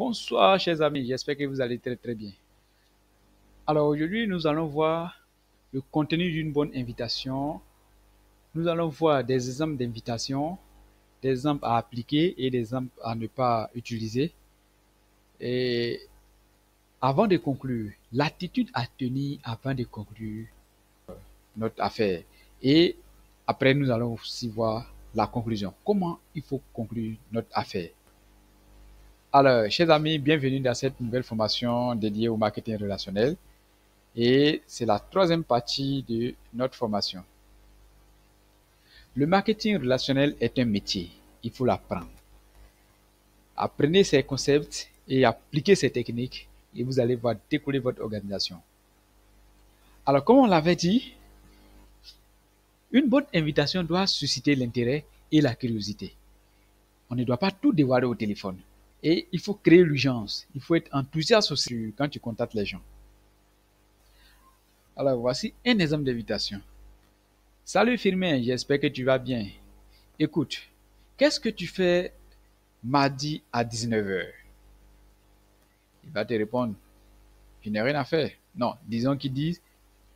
Bonsoir chers amis, j'espère que vous allez très bien. Alors aujourd'hui, nous allons voir le contenu d'une bonne invitation. Nous allons voir des exemples d'invitation, des exemples à appliquer et des exemples à ne pas utiliser. Et avant de conclure, l'attitude à tenir avant de conclure notre affaire. Et après, nous allons aussi voir la conclusion. Comment il faut conclure notre affaire. Alors, chers amis, bienvenue dans cette nouvelle formation dédiée au marketing relationnel. Et c'est la troisième partie de notre formation. Le marketing relationnel est un métier. Il faut l'apprendre. Apprenez ces concepts et appliquez ces techniques et vous allez voir décoller votre organisation. Alors, comme on l'avait dit, une bonne invitation doit susciter l'intérêt et la curiosité. On ne doit pas tout dévoiler au téléphone. Et il faut créer l'urgence. Il faut être enthousiaste aussi quand tu contactes les gens. Alors, voici un exemple d'invitation. Salut Firmin, j'espère que tu vas bien. Écoute, qu'est-ce que tu fais mardi à 19h? Il va te répondre, je n'ai rien à faire. Non, disons qu'ils disent,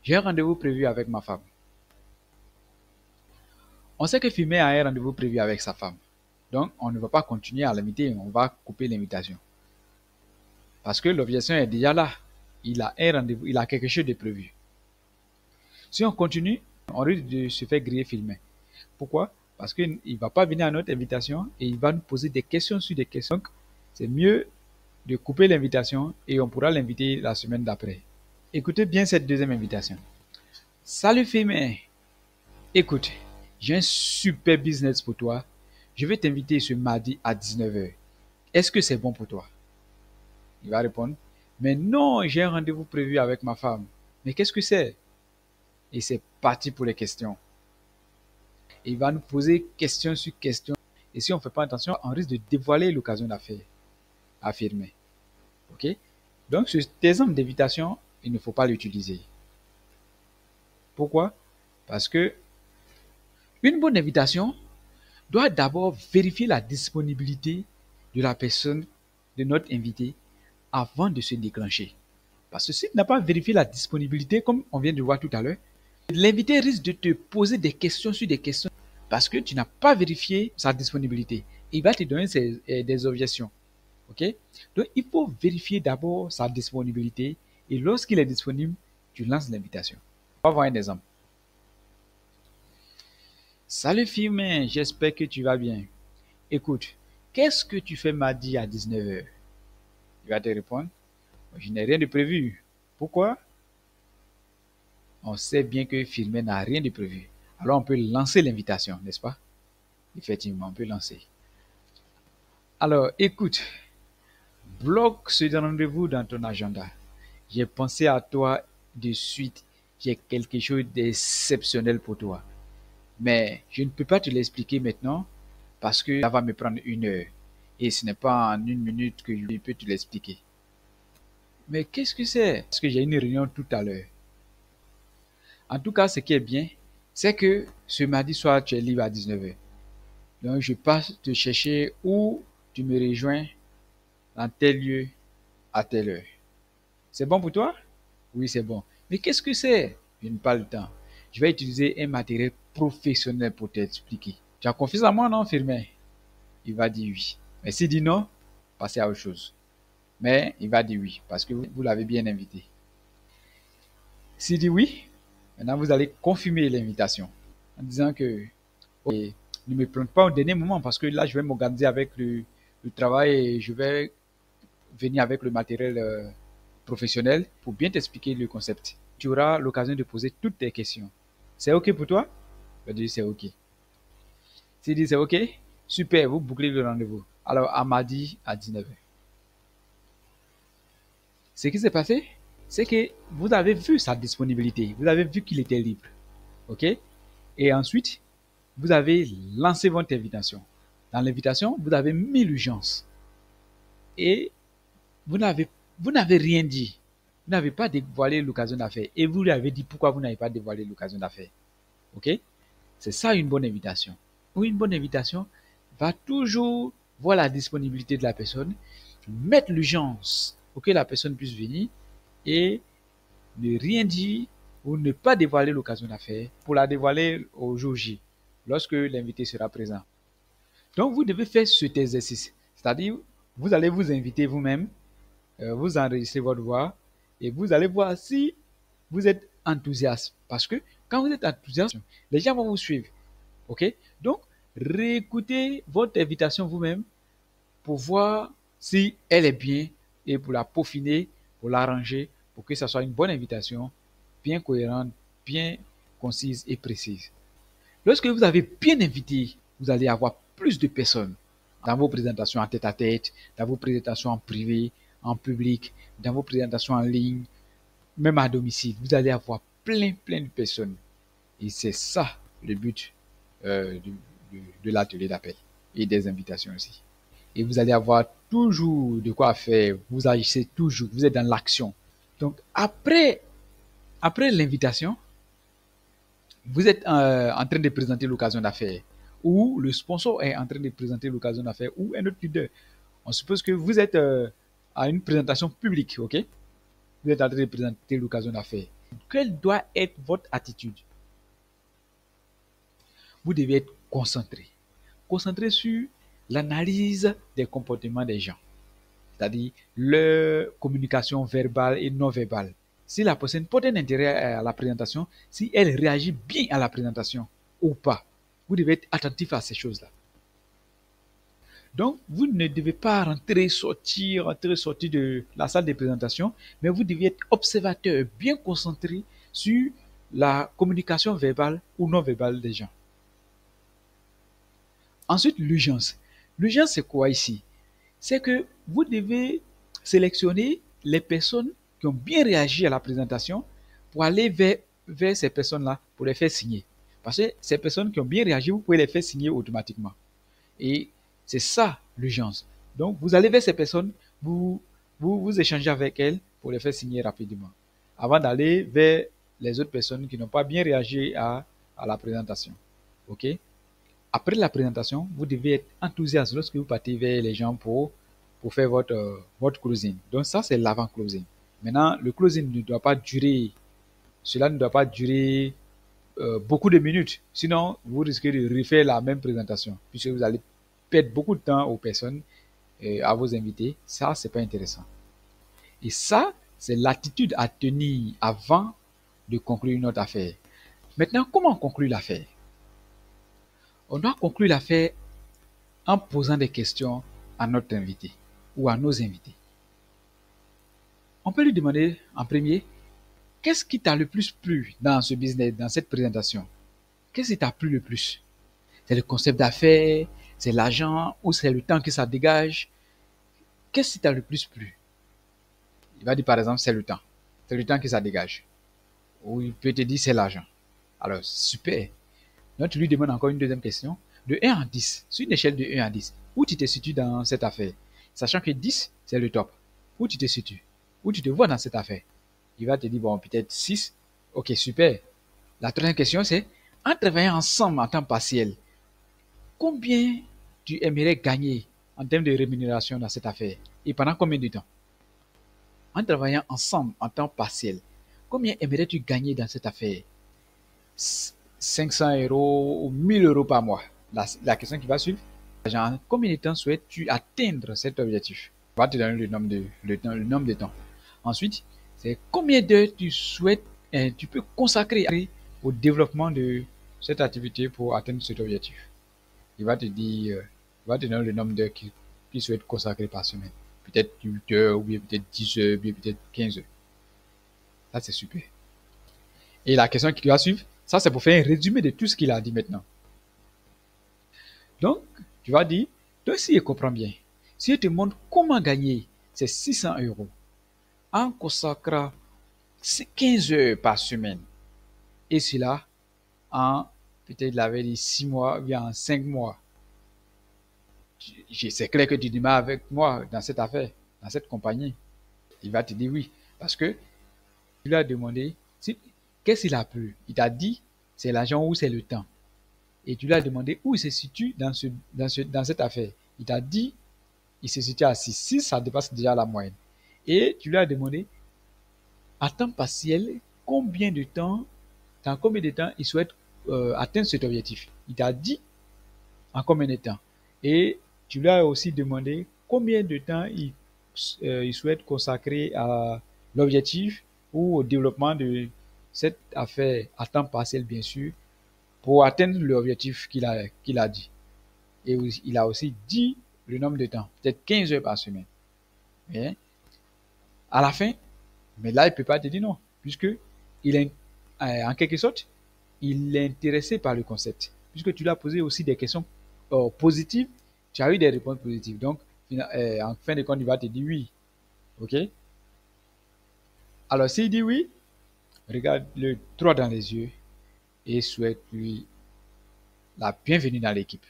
j'ai un rendez-vous prévu avec ma femme. On sait que Firmin a un rendez-vous prévu avec sa femme. Donc, on ne va pas continuer à l'inviter, on va couper l'invitation. Parce que l'objection est déjà là. Il a un rendez-vous, il a quelque chose de prévu. Si on continue, on risque de se faire griller Firmin. Pourquoi? Parce qu'il ne va pas venir à notre invitation et il va nous poser des questions sur des questions. C'est mieux de couper l'invitation et on pourra l'inviter la semaine d'après. Écoutez bien cette deuxième invitation. Salut Firmin. Écoute, j'ai un super business pour toi. Je vais t'inviter ce mardi à 19h. Est-ce que c'est bon pour toi? Il va répondre, mais non, j'ai un rendez-vous prévu avec ma femme. Mais qu'est-ce que c'est? Et c'est parti pour les questions. Et il va nous poser question sur question. Et si on ne fait pas attention, on risque de dévoiler l'occasion d'affaires. Affirmer. OK? Donc, ce exemple d'invitation, il ne faut pas l'utiliser. Pourquoi? Parce que une bonne invitation doit d'abord vérifier la disponibilité de la personne, de notre invité, avant de se déclencher. Parce que si tu n'as pas vérifié la disponibilité, comme on vient de voir tout à l'heure, l'invité risque de te poser des questions sur des questions parce que tu n'as pas vérifié sa disponibilité. Il va te donner des objections. OK? Donc, il faut vérifier d'abord sa disponibilité et lorsqu'il est disponible, tu lances l'invitation. On va voir un exemple. Salut Firmin, j'espère que tu vas bien. Écoute, qu'est-ce que tu fais mardi à 19h? Il va te répondre, je n'ai rien de prévu. Pourquoi? On sait bien que Firmin n'a rien de prévu. Alors on peut lancer l'invitation, n'est-ce pas? Effectivement, on peut lancer. Alors, écoute, bloque ce rendez-vous dans ton agenda. J'ai pensé à toi de suite. J'ai quelque chose d'exceptionnel pour toi. Mais je ne peux pas te l'expliquer maintenant parce que ça va me prendre 1 heure. Et ce n'est pas en 1 minute que je peux te l'expliquer. Mais qu'est-ce que c'est? Parce que j'ai une réunion tout à l'heure. En tout cas, ce qui est bien, c'est que ce mardi soir, tu es libre à 19h. Donc, je passe te chercher ou tu me rejoins dans tel lieu à telle heure. C'est bon pour toi? Oui, c'est bon. Mais qu'est-ce que c'est? Je n'ai pas le temps. Je vais utiliser un matériel professionnel pour t'expliquer. Tu as confiance en moi, non, Firmin? Il va dire oui. Mais s'il dit non, passez à autre chose. Mais il va dire oui, parce que vous l'avez bien invité. S'il dit oui, maintenant vous allez confirmer l'invitation en disant que okay, ne me prends pas au dernier moment parce que là je vais m'organiser avec le travail et je vais venir avec le matériel professionnel pour bien t'expliquer le concept. Tu auras l'occasion de poser toutes tes questions. C'est OK pour toi? Je vais dire c'est OK. S'il dit c'est OK, super, vous bouclez le rendez-vous. Alors à mardi à 19h. Ce qui s'est passé, c'est que vous avez vu sa disponibilité, vous avez vu qu'il était libre. OK? Et ensuite, vous avez lancé votre invitation. Dans l'invitation, vous avez mis l'urgence. Et vous n'avez rien dit. Vous n'avez pas dévoilé l'occasion d'affaires. Et vous lui avez dit pourquoi vous n'avez pas dévoilé l'occasion d'affaires. OK? C'est ça une bonne invitation. Ou une bonne invitation va toujours voir la disponibilité de la personne mettre l'urgence pour que la personne puisse venir et ne rien dire ou ne pas dévoiler l'occasion d'affaires pour la dévoiler au jour J, lorsque l'invité sera présent. Donc, vous devez faire cet exercice. C'est-à-dire, vous allez vous inviter vous-même, vous enregistrez votre voix et vous allez voir si vous êtes enthousiaste. Parce que quand vous êtes enthousiaste, les gens vont vous suivre. OK? Donc, réécoutez votre invitation vous-même pour voir si elle est bien et pour la peaufiner, pour l'arranger, pour que ça soit une bonne invitation, bien cohérente, bien concise et précise. Lorsque vous avez bien invité, vous allez avoir plus de personnes dans vos présentations en tête-à-tête, dans vos présentations en privé, en public, dans vos présentations en ligne, même à domicile. Vous allez avoir plein de personnes. Et c'est ça le but de l'atelier d'appel et des invitations aussi. Et vous allez avoir toujours de quoi faire. Vous agissez toujours, vous êtes dans l'action. Donc après l'invitation, vous êtes en train de présenter l'occasion d'affaires, ou le sponsor est en train de présenter l'occasion d'affaires, ou un autre leader. On suppose que vous êtes à une présentation publique, ok? Vous êtes en train de présenter l'occasion d'affaires. Quelle doit être votre attitude? Vous devez être concentré. Concentré sur l'analyse des comportements des gens, c'est-à-dire leur communication verbale et non verbale. Si la personne porte un intérêt à la présentation, si elle réagit bien à la présentation ou pas, vous devez être attentif à ces choses-là. Donc, vous ne devez pas rentrer, sortir de la salle de présentation, mais vous devez être observateur, bien concentré sur la communication verbale ou non verbale des gens. Ensuite, l'urgence. L'urgence, c'est quoi ici? C'est que vous devez sélectionner les personnes qui ont bien réagi à la présentation pour aller vers ces personnes-là pour les faire signer. Parce que ces personnes qui ont bien réagi, vous pouvez les faire signer automatiquement. Et c'est ça l'urgence. Donc, vous allez vers ces personnes, vous échangez avec elles pour les faire signer rapidement, avant d'aller vers les autres personnes qui n'ont pas bien réagi à la présentation. OK? Après la présentation, vous devez être enthousiaste lorsque vous partez vers les gens pour faire votre closing. Donc ça, c'est l'avant-closing. Maintenant, le closing ne doit pas durer, cela ne doit pas durer beaucoup de minutes. Sinon, vous risquez de refaire la même présentation, puisque vous allez perdre beaucoup de temps aux personnes et à vos invités. Ça, c'est pas intéressant. Et ça, c'est l'attitude à tenir avant de conclure une autre affaire. Maintenant, comment conclure l'affaire? On doit conclure l'affaire en posant des questions à notre invité ou à nos invités. On peut lui demander en premier, qu'est-ce qui t'a le plus plu dans ce business, dans cette présentation? Qu'est-ce qui t'a plu le plus? C'est le concept d'affaires, c'est l'argent ou c'est le temps que ça dégage? Qu'est-ce qui t'a le plus plu? Il va dire par exemple, c'est le temps. C'est le temps que ça dégage. Ou il peut te dire, c'est l'argent. Alors, super. Donc, tu lui demandes encore une deuxième question. De 1 à 10, sur une échelle de 1 à 10, où tu te situes dans cette affaire? Sachant que 10, c'est le top. Où tu te situes? Où tu te vois dans cette affaire? Il va te dire, bon, peut-être 6. Ok, super. La troisième question, c'est, en travaillant ensemble en temps partiel, combien tu aimerais gagner en termes de rémunération dans cette affaire? Et pendant combien de temps? En travaillant ensemble en temps partiel, combien aimerais-tu gagner dans cette affaire? 500 euros ou 1000 euros par mois. La question qui va suivre, genre, combien de temps souhaites-tu atteindre cet objectif? On va te donner le nombre de temps. Ensuite, c'est combien d'heures tu peux consacrer au développement de cette activité pour atteindre cet objectif. Il va te dire, il va te donner le nombre d'heures qu'il souhaite consacrer par semaine. Peut-être 8 heures, ou bien peut-être 10 heures, ou bien peut-être 15 heures. Ça, c'est super. Et la question qui va suivre, ça, c'est pour faire un résumé de tout ce qu'il a dit maintenant. Donc, tu vas dire, donc si je comprends bien, si je te montre comment gagner ces 600 euros en consacrant 15 heures par semaine, et cela en, peut-être, il avait dit 6 mois, ou bien en 5 mois, c'est clair que tu démarres avec moi dans cette affaire, dans cette compagnie. Il va te dire oui, parce que tu lui as demandé, qu'est-ce qu'il a plu? Il t'a dit, c'est l'argent ou c'est le temps. Et tu lui as demandé où il se situe dans cette affaire. Il t'a dit il se situe à 6. 6, ça dépasse déjà la moyenne. Et tu lui as demandé, à temps partiel, dans combien de temps il souhaite atteindre cet objectif. Il t'a dit en combien de temps. Et tu lui as aussi demandé combien de temps il souhaite consacrer à l'objectif ou au développement de cette affaire à temps partiel, bien sûr, pour atteindre l'objectif qu'il a dit. Et il a aussi dit le nombre de temps, peut-être 15 heures par semaine. Mais à la fin, mais là, il ne peut pas te dire non, puisque il est, en quelque sorte, il est intéressé par le concept. Puisque tu lui as posé aussi des questions positives, tu as eu des réponses positives. Donc, en fin de compte, il va te dire oui. OK? Alors, s'il dit oui, regarde-le droit dans les yeux et souhaite-lui la bienvenue dans l'équipe.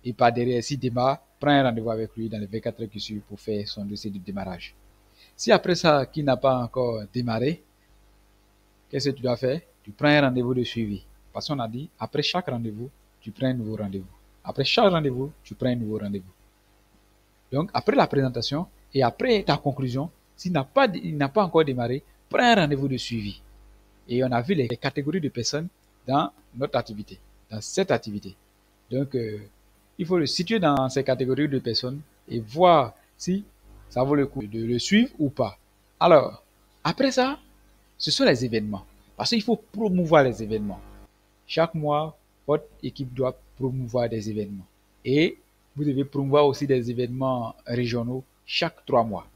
Et par derrière, s'il démarre, prends un rendez-vous avec lui dans les 24 heures qui suivent pour faire son dossier de démarrage. Si après ça, qui n'a pas encore démarré, qu'est-ce que tu dois faire? Tu prends un rendez-vous de suivi. Parce qu'on a dit, après chaque rendez-vous, tu prends un nouveau rendez-vous. Après chaque rendez-vous, tu prends un nouveau rendez-vous. Donc, après la présentation et après ta conclusion, il n'a pas encore démarré, prends un rendez-vous de suivi. Et on a vu les catégories de personnes dans notre activité, dans cette activité. Donc, il faut le situer dans ces catégories de personnes et voir si ça vaut le coup de le suivre ou pas. Alors, après ça, ce sont les événements. Parce qu'il faut promouvoir les événements. Chaque mois, votre équipe doit promouvoir des événements. Et vous devez promouvoir aussi des événements régionaux chaque 3 mois.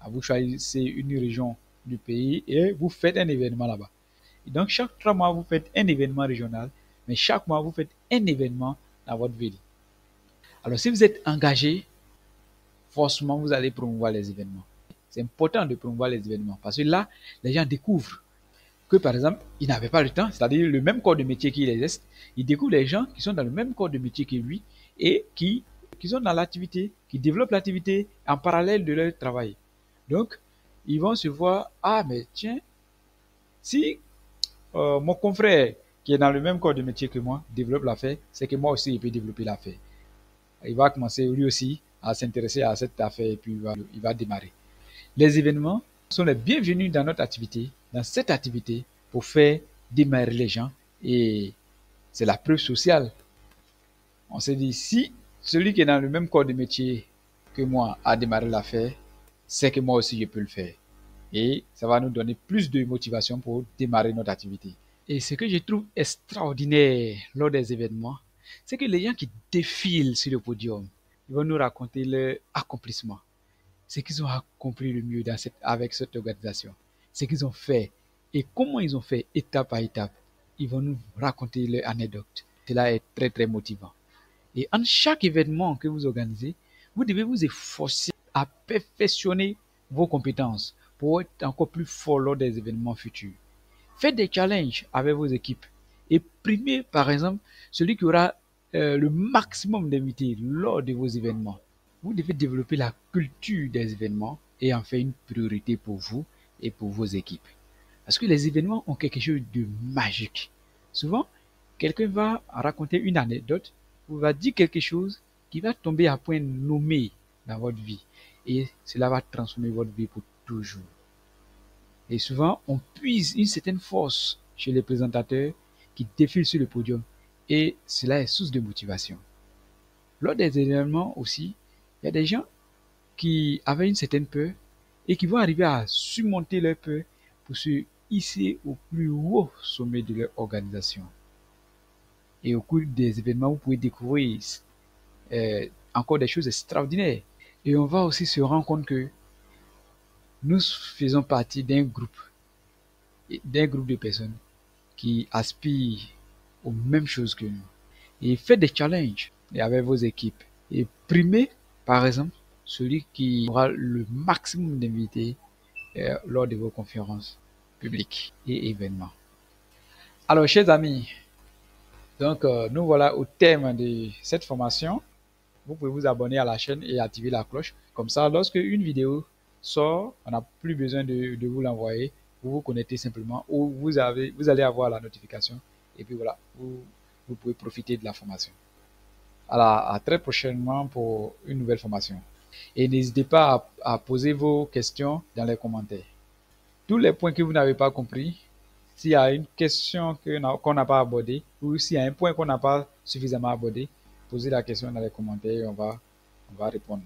Vous choisissez une région du pays et vous faites un événement là-bas. Et donc, chaque 3 mois, vous faites un événement régional, mais chaque mois, vous faites un événement dans votre ville. Alors, si vous êtes engagé, forcément, vous allez promouvoir les événements. C'est important de promouvoir les événements parce que là, les gens découvrent que, par exemple, ils n'avaient pas le temps, c'est-à-dire le même corps de métier qu'il exerce, ils découvrent les gens qui sont dans le même corps de métier que lui et qui sont dans l'activité, qui développent l'activité en parallèle de leur travail. Donc, ils vont se voir, ah, mais tiens, si mon confrère qui est dans le même corps de métier que moi développe l'affaire, c'est que moi aussi, je peux développer l'affaire. Il va commencer lui aussi à s'intéresser à cette affaire et puis il va démarrer. Les événements sont les bienvenus dans notre activité, dans cette activité, pour faire démarrer les gens. Et c'est la preuve sociale. On s'est dit, si celui qui est dans le même corps de métier que moi a démarré l'affaire, c'est que moi aussi je peux le faire. Et ça va nous donner plus de motivation pour démarrer notre activité. Et ce que je trouve extraordinaire lors des événements, c'est que les gens qui défilent sur le podium, ils vont nous raconter leur accomplissement, ce qu'ils ont accompli le mieux avec cette organisation, ce qu'ils ont fait et comment ils ont fait étape par étape. Ils vont nous raconter leur anecdote. Cela est très très motivant. Et en chaque événement que vous organisez, vous devez vous efforcer à perfectionner vos compétences pour être encore plus fort lors des événements futurs. Faites des challenges avec vos équipes et primez par exemple celui qui aura le maximum d'invités lors de vos événements. Vous devez développer la culture des événements et en faire une priorité pour vous et pour vos équipes. Parce que les événements ont quelque chose de magique. Souvent, quelqu'un va raconter une anecdote ou va dire quelque chose qui va tomber à point nommé dans votre vie. Et cela va transformer votre vie pour toujours. Et souvent, on puise une certaine force chez les présentateurs qui défilent sur le podium. Et cela est source de motivation. Lors des événements aussi, il y a des gens qui avaient une certaine peur et qui vont arriver à surmonter leur peur pour se hisser au plus haut sommet de leur organisation. Et au cours des événements, vous pouvez découvrir encore des choses extraordinaires. Et on va aussi se rendre compte que nous faisons partie d'un groupe de personnes qui aspirent aux mêmes choses que nous. Et faites des challenges avec vos équipes. Et primez, par exemple, celui qui aura le maximum d'invités lors de vos conférences publiques et événements. Alors, chers amis, donc nous voilà au terme de cette formation. Vous pouvez vous abonner à la chaîne et activer la cloche. Comme ça, lorsque une vidéo sort, on n'a plus besoin de vous l'envoyer. Vous vous connectez simplement ou vous allez avoir la notification. Et puis voilà, vous pouvez profiter de la formation. Alors, à très prochainement pour une nouvelle formation. Et n'hésitez pas à poser vos questions dans les commentaires. Tous les points que vous n'avez pas compris, s'il y a une question qu'on n'a pas abordée, ou s'il y a un point qu'on n'a pas suffisamment abordé, posez la question dans les commentaires et on va répondre.